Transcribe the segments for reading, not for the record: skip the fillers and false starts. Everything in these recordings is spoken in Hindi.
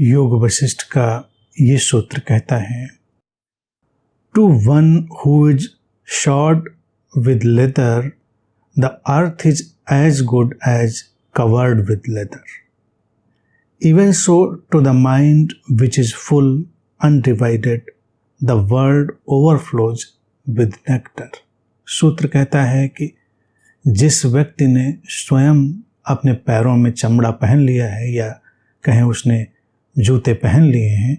योग वशिष्ठ का ये सूत्र कहता है, to one who is shod with leather the earth is as good as covered with leather, even so to the mind which is full undivided the world overflows with nectar. सूत्र कहता है कि जिस व्यक्ति ने स्वयं अपने पैरों में चमड़ा पहन लिया है या कहें उसने जूते पहन लिए हैं,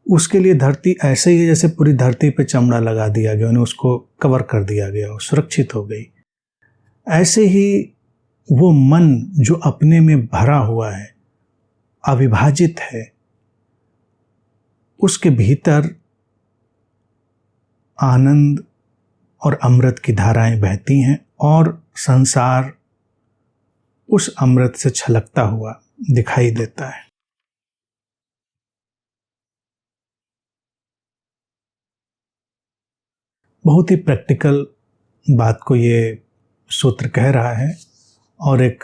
उसके लिए धरती ऐसे ही है जैसे पूरी धरती पे चमड़ा लगा दिया गया, उन्हें उसको कवर कर दिया गया, वो सुरक्षित हो गई। ऐसे ही वो मन जो अपने में भरा हुआ है, अविभाजित है, उसके भीतर आनंद और अमृत की धाराएं बहती हैं और संसार उस अमृत से छलकता हुआ दिखाई देता है। बहुत ही प्रैक्टिकल बात को ये सूत्र कह रहा है और एक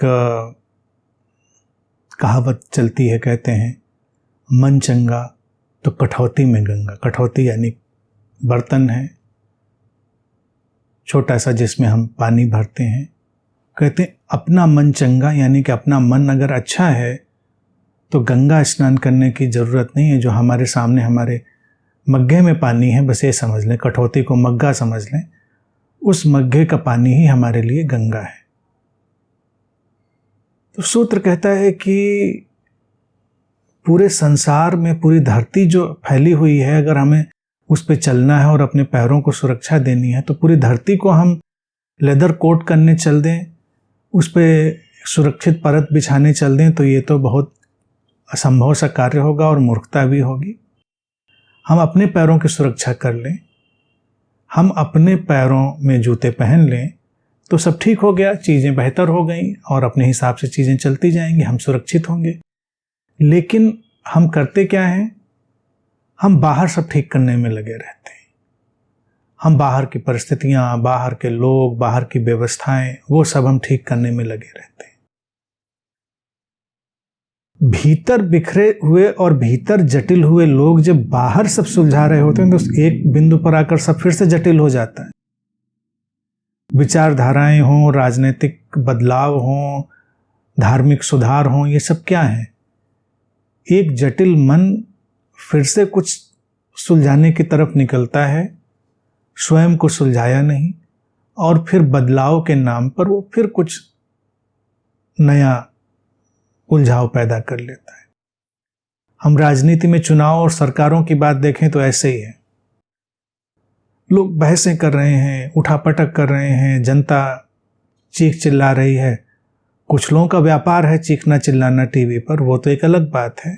कहावत चलती है, कहते हैं मन चंगा तो कठौती में गंगा। कठौती यानी बर्तन है छोटा सा जिसमें हम पानी भरते हैं। कहते हैं अपना मन चंगा यानी कि अपना मन अगर अच्छा है तो गंगा स्नान करने की ज़रूरत नहीं है। जो हमारे सामने हमारे मग्गे में पानी है, बस ये समझ लें, कठौती को मग्गा समझ लें, उस मग्गे का पानी ही हमारे लिए गंगा है। तो सूत्र कहता है कि पूरे संसार में पूरी धरती जो फैली हुई है, अगर हमें उस पर चलना है और अपने पैरों को सुरक्षा देनी है तो पूरी धरती को हम लेदर कोट करने चल दें, उस पर सुरक्षित परत बिछाने चल दें, तो ये तो बहुत असंभव सा कार्य होगा और मूर्खता भी होगी। हम अपने पैरों की सुरक्षा कर लें, हम अपने पैरों में जूते पहन लें तो सब ठीक हो गया, चीज़ें बेहतर हो गई और अपने हिसाब से चीज़ें चलती जाएंगी, हम सुरक्षित होंगे। लेकिन हम करते क्या हैं? हम बाहर सब ठीक करने में लगे रहते हैं। हम बाहर की परिस्थितियां, बाहर के लोग, बाहर की व्यवस्थाएं, वो सब हम ठीक करने में लगे रहते हैं। भीतर बिखरे हुए और भीतर जटिल हुए लोग जब बाहर सब सुलझा रहे होते हैं तो एक बिंदु पर आकर सब फिर से जटिल हो जाता है। विचारधाराएं हों, राजनीतिक बदलाव हों, धार्मिक सुधार हों, ये सब क्या है? एक जटिल मन फिर से कुछ सुलझाने की तरफ निकलता है, स्वयं को सुलझाया नहीं, और फिर बदलाव के नाम पर वो फिर कुछ नया उलझाव पैदा कर लेता है। हम राजनीति में चुनाव और सरकारों की बात देखें तो ऐसे ही है। लोग बहसें कर रहे हैं, उठापटक कर रहे हैं, जनता चीख चिल्ला रही है। कुछ लोगों का व्यापार है चीखना चिल्लाना टीवी पर, वो तो एक अलग बात है।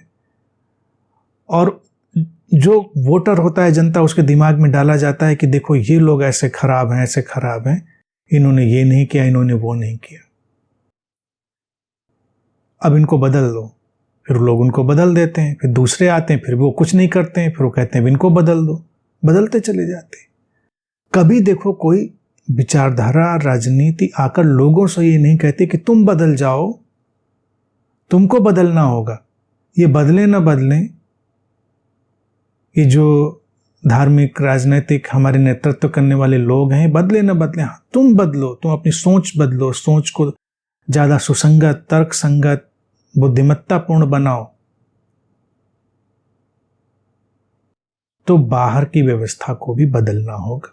और जो वोटर होता है, जनता, उसके दिमाग में डाला जाता है कि देखो ये लोग ऐसे खराब हैं, ऐसे खराब हैं, इन्होंने ये नहीं किया, इन्होंने वो नहीं किया, अब इनको बदल दो। फिर लोग उनको बदल देते हैं, फिर दूसरे आते हैं, फिर वो कुछ नहीं करते हैं, फिर वो कहते हैं इनको बदल दो, बदलते चले जाते हैं। कभी देखो कोई विचारधारा, राजनीति आकर लोगों से ये नहीं कहते कि तुम बदल जाओ, तुमको बदलना होगा। ये बदले ना बदलें, ये जो धार्मिक, राजनीतिक हमारे नेतृत्व करने वाले लोग हैं, बदले ना बदले, हाँ तुम बदलो, तुम अपनी सोच बदलो, सोच को ज़्यादा सुसंगत, तर्क संगत, बुद्धिमत्तापूर्ण बनाओ। तो बाहर की व्यवस्था को भी बदलना होगा,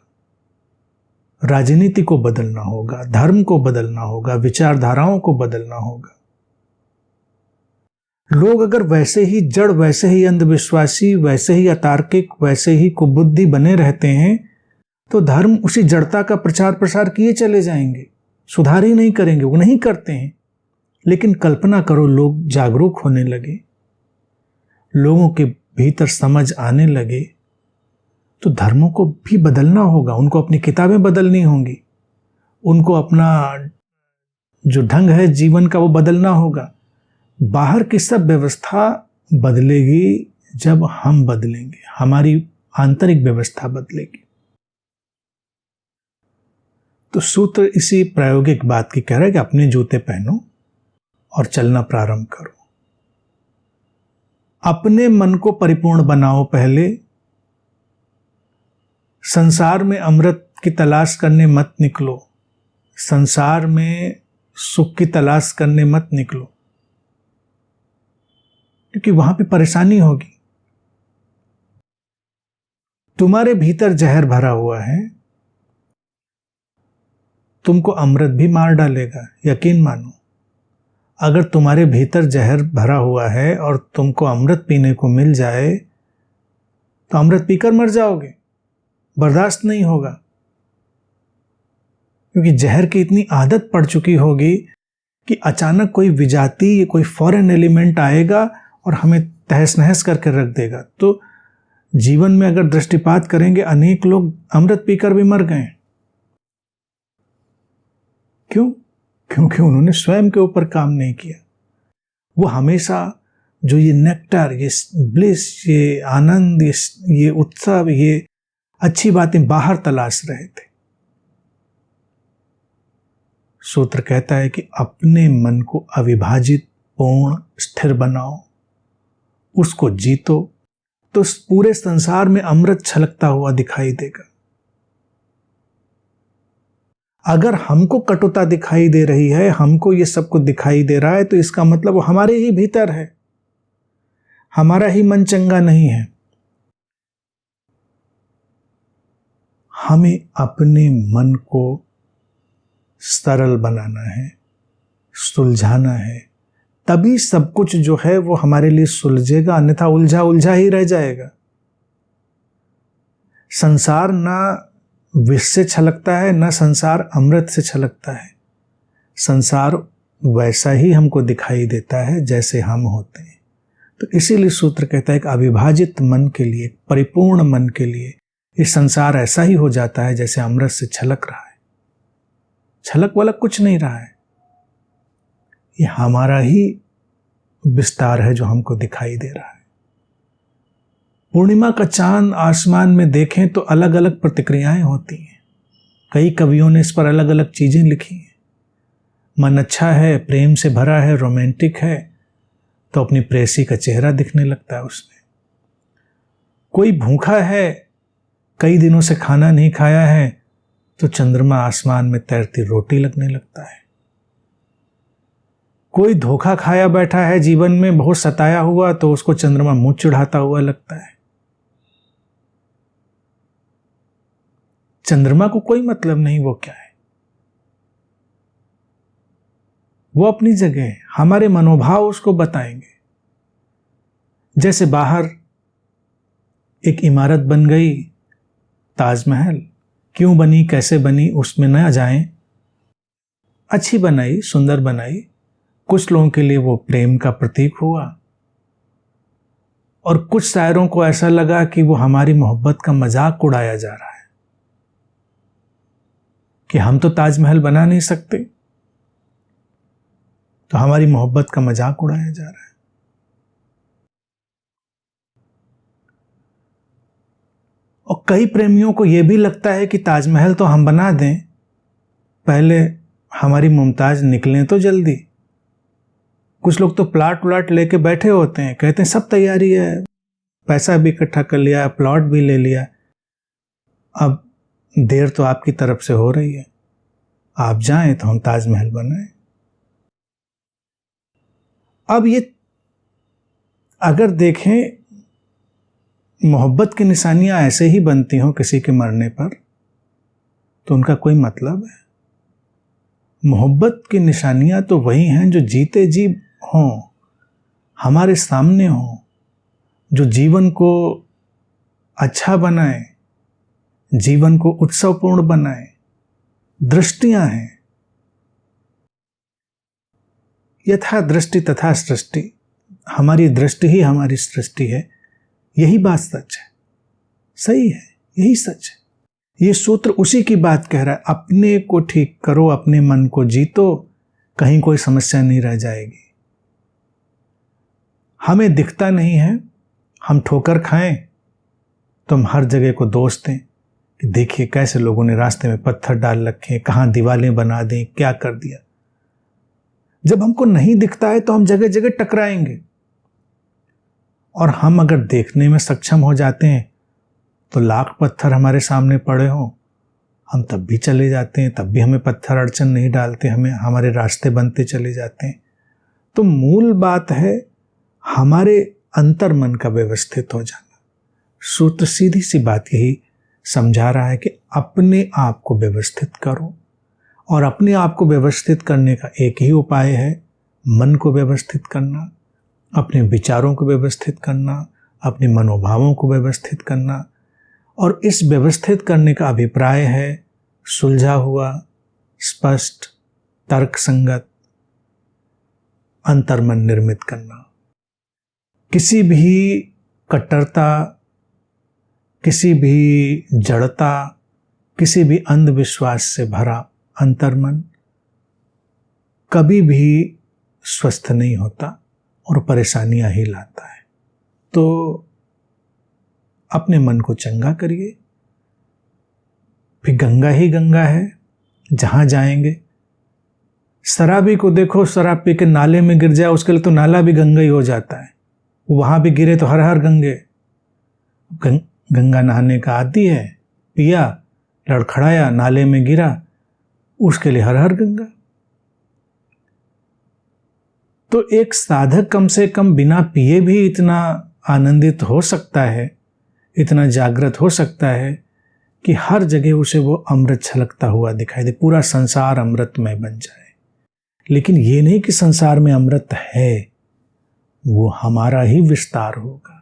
राजनीति को बदलना होगा, धर्म को बदलना होगा, विचारधाराओं को बदलना होगा। लोग अगर वैसे ही जड़, वैसे ही अंधविश्वासी, वैसे ही अतार्किक, वैसे ही कुबुद्धि बने रहते हैं तो धर्म उसी जड़ता का प्रचार प्रसार किए चले जाएंगे, सुधार ही नहीं करेंगे। वो नहीं करते हैं। लेकिन कल्पना करो लोग जागरूक होने लगे, लोगों के भीतर समझ आने लगे, तो धर्मों को भी बदलना होगा, उनको अपनी किताबें बदलनी होंगी, उनको अपना जो ढंग है जीवन का वो बदलना होगा। बाहर की सब व्यवस्था बदलेगी जब हम बदलेंगे, हमारी आंतरिक व्यवस्था बदलेगी। तो सूत्र इसी प्रायोगिक बात की कह रहा है कि अपने जूते पहनो और चलना प्रारंभ करो। अपने मन को परिपूर्ण बनाओ पहले। संसार में अमृत की तलाश करने मत निकलो, संसार में सुख की तलाश करने मत निकलो, क्योंकि वहां पे परेशानी होगी। तुम्हारे भीतर जहर भरा हुआ है, तुमको अमृत भी मार डालेगा, यकीन मानो। अगर तुम्हारे भीतर जहर भरा हुआ है और तुमको अमृत पीने को मिल जाए तो अमृत पीकर मर जाओगे, बर्दाश्त नहीं होगा, क्योंकि जहर की इतनी आदत पड़ चुकी होगी कि अचानक कोई विजाती या कोई फॉरेन एलिमेंट आएगा और हमें तहस नहस करके रख देगा। तो जीवन में अगर दृष्टिपात करेंगे, अनेक लोग अमृत पीकर भी मर गए। क्यों? क्योंकि उन्होंने स्वयं के ऊपर काम नहीं किया। वो हमेशा जो ये नेक्टर, ये ब्लिस, ये आनंद, ये उत्सव, ये अच्छी बातें बाहर तलाश रहे थे। सूत्र कहता है कि अपने मन को अविभाजित, पूर्ण, स्थिर बनाओ, उसको जीतो, तो पूरे संसार में अमृत छलकता हुआ दिखाई देगा। अगर हमको कटुता दिखाई दे रही है, हमको ये सब कुछ दिखाई दे रहा है, तो इसका मतलब वो हमारे ही भीतर है, हमारा ही मन चंगा नहीं है। हमें अपने मन को सरल बनाना है, सुलझाना है, तभी सब कुछ जो है वो हमारे लिए सुलझेगा, अन्यथा उलझा उलझा ही रह जाएगा। संसार ना विष से छलकता है, ना संसार अमृत से छलकता है। संसार वैसा ही हमको दिखाई देता है जैसे हम होते हैं। तो इसीलिए सूत्र कहता है कि अविभाजित मन के लिए, परिपूर्ण मन के लिए ये संसार ऐसा ही हो जाता है जैसे अमृत से छलक रहा है। छलक वलक कुछ नहीं रहा है, ये हमारा ही विस्तार है जो हमको दिखाई दे रहा है। पूर्णिमा का चांद आसमान में देखें तो अलग अलग प्रतिक्रियाएं होती हैं। कई कवियों ने इस पर अलग अलग चीजें लिखी हैं। मन अच्छा है, प्रेम से भरा है, रोमांटिक है, तो अपनी प्रेयसी का चेहरा दिखने लगता है उसमें। कोई भूखा है, कई दिनों से खाना नहीं खाया है, तो चंद्रमा आसमान में तैरती रोटी लगने लगता है। कोई धोखा खाया बैठा है, जीवन में बहुत सताया हुआ, तो उसको चंद्रमा मुंह चिढ़ाता हुआ लगता है। चंद्रमा को कोई मतलब नहीं वो क्या है, वो अपनी जगह है, हमारे मनोभाव उसको बताएंगे। जैसे बाहर एक इमारत बन गई, ताजमहल, क्यों बनी, कैसे बनी, उसमें न जाएं, अच्छी बनाई, सुंदर बनाई, कुछ लोगों के लिए वो प्रेम का प्रतीक हुआ, और कुछ शायरों को ऐसा लगा कि वो हमारी मोहब्बत का मजाक उड़ाया जा रहा है, कि हम तो ताजमहल बना नहीं सकते, तो हमारी मोहब्बत का मजाक उड़ाया जा रहा है। और कई प्रेमियों को यह भी लगता है कि ताजमहल तो हम बना दें, पहले हमारी मुमताज निकलें तो जल्दी। कुछ लोग तो प्लाट व्लाट लेके बैठे होते हैं, कहते हैं सब तैयारी है, पैसा भी इकट्ठा कर लिया, प्लॉट भी ले लिया, अब देर तो आपकी तरफ से हो रही है, आप जाएं तो हम ताजमहल बनाएं। अब ये अगर देखें, मोहब्बत की निशानियां ऐसे ही बनती हों किसी के मरने पर, तो उनका कोई मतलब है? मोहब्बत की निशानियां तो वही हैं जो जीते जी हों, हमारे सामने हों, जो जीवन को अच्छा बनाए, जीवन को उत्सवपूर्ण बनाए। दृष्टियां हैं, यथा दृष्टि तथा सृष्टि, हमारी दृष्टि ही हमारी सृष्टि है, यही बात सच है, सही है, यही सच है। ये सूत्र उसी की बात कह रहा है, अपने को ठीक करो, अपने मन को जीतो, कहीं कोई समस्या नहीं रह जाएगी। हमें दिखता नहीं है, हम ठोकर खाएं तो हम हर जगह को दोष दें कि देखिए कैसे लोगों ने रास्ते में पत्थर डाल रखे, कहाँ दीवारें बना दें, क्या कर दिया। जब हमको नहीं दिखता है तो हम जगह जगह टकराएंगे, और हम अगर देखने में सक्षम हो जाते हैं तो लाख पत्थर हमारे सामने पड़े हों, हम तब भी चले जाते हैं, तब भी हमें पत्थर अड़चन नहीं डालते, हमें हमारे रास्ते बनते चले जाते हैं। तो मूल बात है हमारे अंतर मन का व्यवस्थित हो जाना। सूत्र सीधी सी बात यही समझा रहा है कि अपने आप को व्यवस्थित करो, और अपने आप को व्यवस्थित करने का एक ही उपाय है, मन को व्यवस्थित करना, अपने विचारों को व्यवस्थित करना, अपने मनोभावों को व्यवस्थित करना। और इस व्यवस्थित करने का अभिप्राय है सुलझा हुआ, स्पष्ट, तर्क संगत अंतर्मन निर्मित करना। किसी भी कट्टरता, किसी भी जड़ता, किसी भी अंधविश्वास से भरा अंतर्मन कभी भी स्वस्थ नहीं होता और परेशानियां ही लाता है। तो अपने मन को चंगा करिए। फिर गंगा ही गंगा है जहां जाएंगे। शराबी को देखो, शराब पी के नाले में गिर जाए, उसके लिए तो नाला भी गंगा ही हो जाता है। वहां भी गिरे तो हर हर गंगे। गंगा नहाने का आदी है, पिया, लड़खड़ाया, नाले में गिरा, उसके लिए हर हर गंगा। तो एक साधक कम से कम बिना पिए भी इतना आनंदित हो सकता है, इतना जागृत हो सकता है कि हर जगह उसे वो अमृत छलकता हुआ दिखाई दे, पूरा संसार अमृतमय बन जाए। लेकिन ये नहीं कि संसार में अमृत है, वो हमारा ही विस्तार होगा।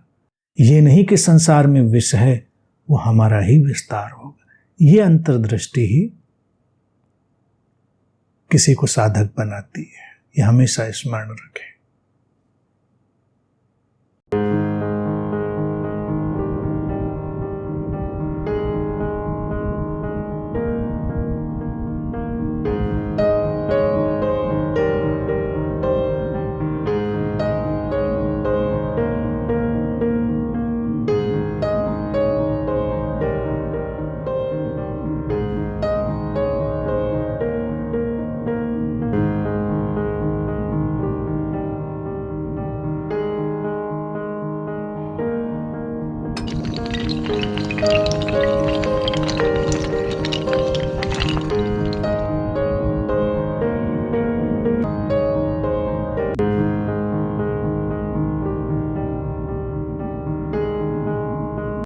ये नहीं कि संसार में विष है, वो हमारा ही विस्तार होगा। ये अंतर्दृष्टि ही किसी को साधक बनाती है। ये हमेशा स्मरण रखें।